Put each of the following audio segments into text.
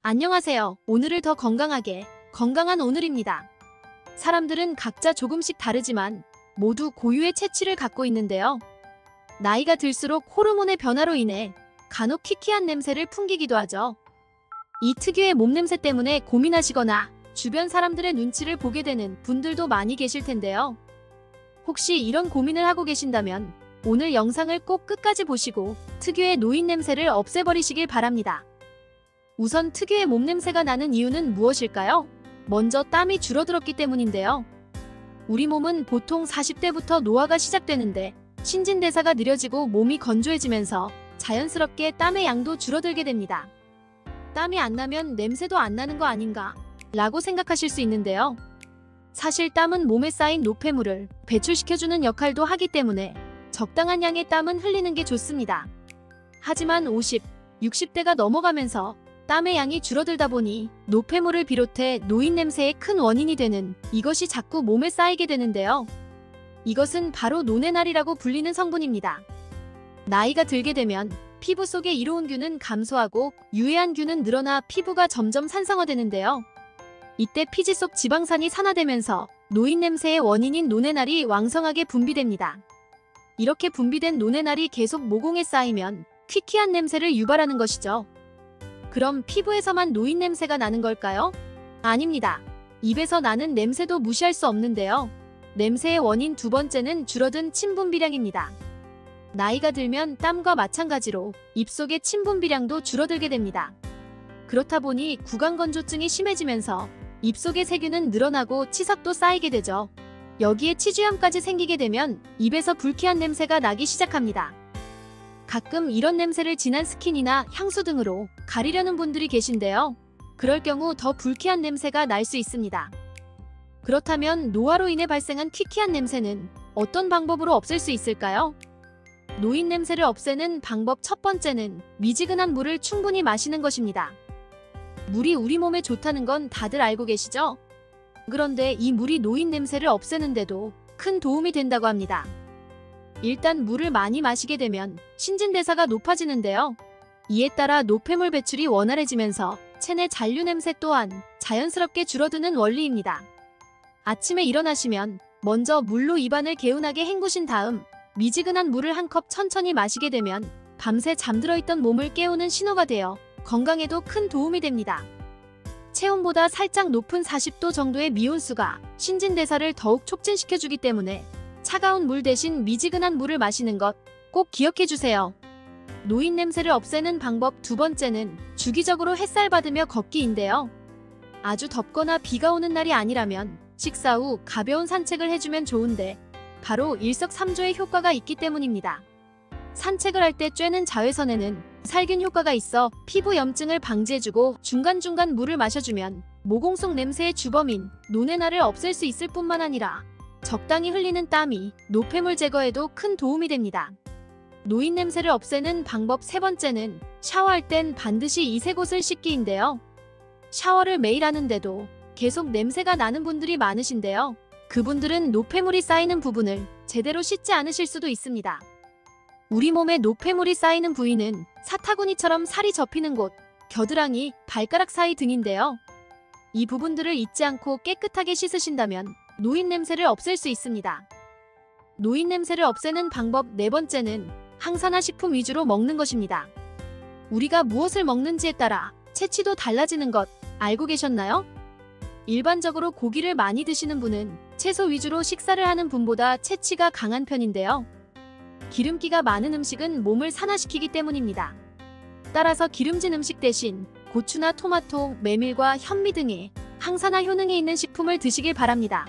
안녕하세요. 오늘을 더 건강하게, 건강한 오늘입니다. 사람들은 각자 조금씩 다르지만 모두 고유의 체취를 갖고 있는데요. 나이가 들수록 호르몬의 변화로 인해 간혹 키키한 냄새를 풍기기도 하죠. 이 특유의 몸냄새 때문에 고민하시거나 주변 사람들의 눈치를 보게 되는 분들도 많이 계실 텐데요. 혹시 이런 고민을 하고 계신다면 오늘 영상을 꼭 끝까지 보시고 특유의 노인 냄새를 없애버리시길 바랍니다. 우선 특유의 몸냄새가 나는 이유는 무엇일까요? 먼저 땀이 줄어들었기 때문인데요. 우리 몸은 보통 40대부터 노화가 시작되는데 신진대사가 느려지고 몸이 건조해지면서 자연스럽게 땀의 양도 줄어들게 됩니다. 땀이 안 나면 냄새도 안 나는 거 아닌가? 라고 생각하실 수 있는데요. 사실 땀은 몸에 쌓인 노폐물을 배출시켜주는 역할도 하기 때문에 적당한 양의 땀은 흘리는 게 좋습니다. 하지만 50, 60대가 넘어가면서 땀의 양이 줄어들다 보니 노폐물을 비롯해 노인 냄새의 큰 원인이 되는 이것이 자꾸 몸에 쌓이게 되는데요. 이것은 바로 노네날이라고 불리는 성분입니다. 나이가 들게 되면 피부 속의 이로운 균은 감소하고 유해한 균은 늘어나 피부가 점점 산성화되는데요. 이때 피지 속 지방산이 산화되면서 노인 냄새의 원인인 노네날이 왕성하게 분비됩니다. 이렇게 분비된 노네날이 계속 모공에 쌓이면 퀴퀴한 냄새를 유발하는 것이죠. 그럼 피부에서만 노인 냄새가 나는 걸까요? 아닙니다. 입에서 나는 냄새도 무시할 수 없는데요. 냄새의 원인 두 번째는 줄어든 침분비량입니다. 나이가 들면 땀과 마찬가지로 입속의 침분비량도 줄어들게 됩니다. 그렇다 보니 구강건조증이 심해지면서 입속의 세균은 늘어나고 치석도 쌓이게 되죠. 여기에 치주염까지 생기게 되면 입에서 불쾌한 냄새가 나기 시작합니다. 가끔 이런 냄새를 진한 스킨이나 향수 등으로 가리려는 분들이 계신데요. 그럴 경우 더 불쾌한 냄새가 날 수 있습니다. 그렇다면 노화로 인해 발생한 퀴퀴한 냄새는 어떤 방법으로 없앨 수 있을까요? 노인 냄새를 없애는 방법 첫 번째는 미지근한 물을 충분히 마시는 것입니다. 물이 우리 몸에 좋다는 건 다들 알고 계시죠? 그런데 이 물이 노인 냄새를 없애는데도 큰 도움이 된다고 합니다. 일단 물을 많이 마시게 되면 신진대사가 높아지는데요. 이에 따라 노폐물 배출이 원활해지면서 체내 잔류 냄새 또한 자연스럽게 줄어드는 원리입니다. 아침에 일어나시면 먼저 물로 입안을 개운하게 헹구신 다음 미지근한 물을 한 컵 천천히 마시게 되면 밤새 잠들어 있던 몸을 깨우는 신호가 되어 건강에도 큰 도움이 됩니다. 체온보다 살짝 높은 40도 정도의 미온수가 신진대사를 더욱 촉진시켜주기 때문에 차가운 물 대신 미지근한 물을 마시는 것 꼭 기억해주세요. 노인 냄새를 없애는 방법 두 번째는 주기적으로 햇살 받으며 걷기인데요. 아주 덥거나 비가 오는 날이 아니라면 식사 후 가벼운 산책을 해주면 좋은데 바로 일석삼조의 효과가 있기 때문입니다. 산책을 할 때 쬐는 자외선에는 살균 효과가 있어 피부 염증을 방지해주고 중간중간 물을 마셔주면 모공 속 냄새의 주범인 노네날을 없앨 수 있을 뿐만 아니라 적당히 흘리는 땀이 노폐물 제거에도 큰 도움이 됩니다. 노인 냄새를 없애는 방법 세 번째는 샤워할 땐 반드시 이색옷을 씻기인데요. 샤워를 매일 하는데도 계속 냄새가 나는 분들이 많으신데요. 그분들은 노폐물이 쌓이는 부분을 제대로 씻지 않으실 수도 있습니다. 우리 몸에 노폐물이 쌓이는 부위는 사타구니처럼 살이 접히는 곳, 겨드랑이, 발가락 사이 등인데요. 이 부분들을 잊지 않고 깨끗하게 씻으신다면 노인 냄새를 없앨 수 있습니다. 노인 냄새를 없애는 방법 네 번째는 항산화 식품 위주로 먹는 것입니다. 우리가 무엇을 먹는지에 따라 체취도 달라지는 것 알고 계셨나요? 일반적으로 고기를 많이 드시는 분은 채소 위주로 식사를 하는 분보다 체취가 강한 편인데요. 기름기가 많은 음식은 몸을 산화시키기 때문입니다. 따라서 기름진 음식 대신 고추나 토마토, 메밀과 현미 등의 항산화 효능이 있는 식품을 드시길 바랍니다.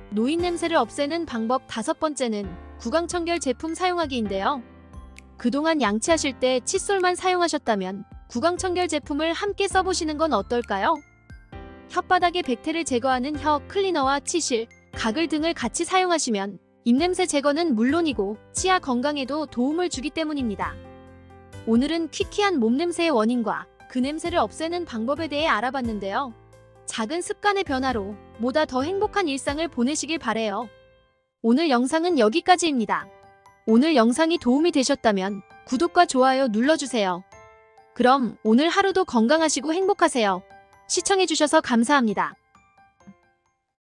노인 냄새를 없애는 방법 다섯 번째는 구강청결 제품 사용하기인데요. 그동안 양치하실 때 칫솔만 사용하셨다면 구강청결 제품을 함께 써보시는 건 어떨까요? 혓바닥의 백태를 제거하는 혀 클리너와 치실, 가글 등을 같이 사용하시면 입냄새 제거는 물론이고 치아 건강에도 도움을 주기 때문입니다. 오늘은 퀴퀴한 몸냄새의 원인과 그 냄새를 없애는 방법에 대해 알아봤는데요. 작은 습관의 변화로 보다 더 행복한 일상을 보내시길 바래요. 오늘 영상은 여기까지입니다. 오늘 영상이 도움이 되셨다면 구독과 좋아요 눌러주세요. 그럼 오늘 하루도 건강하시고 행복하세요. 시청해주셔서 감사합니다.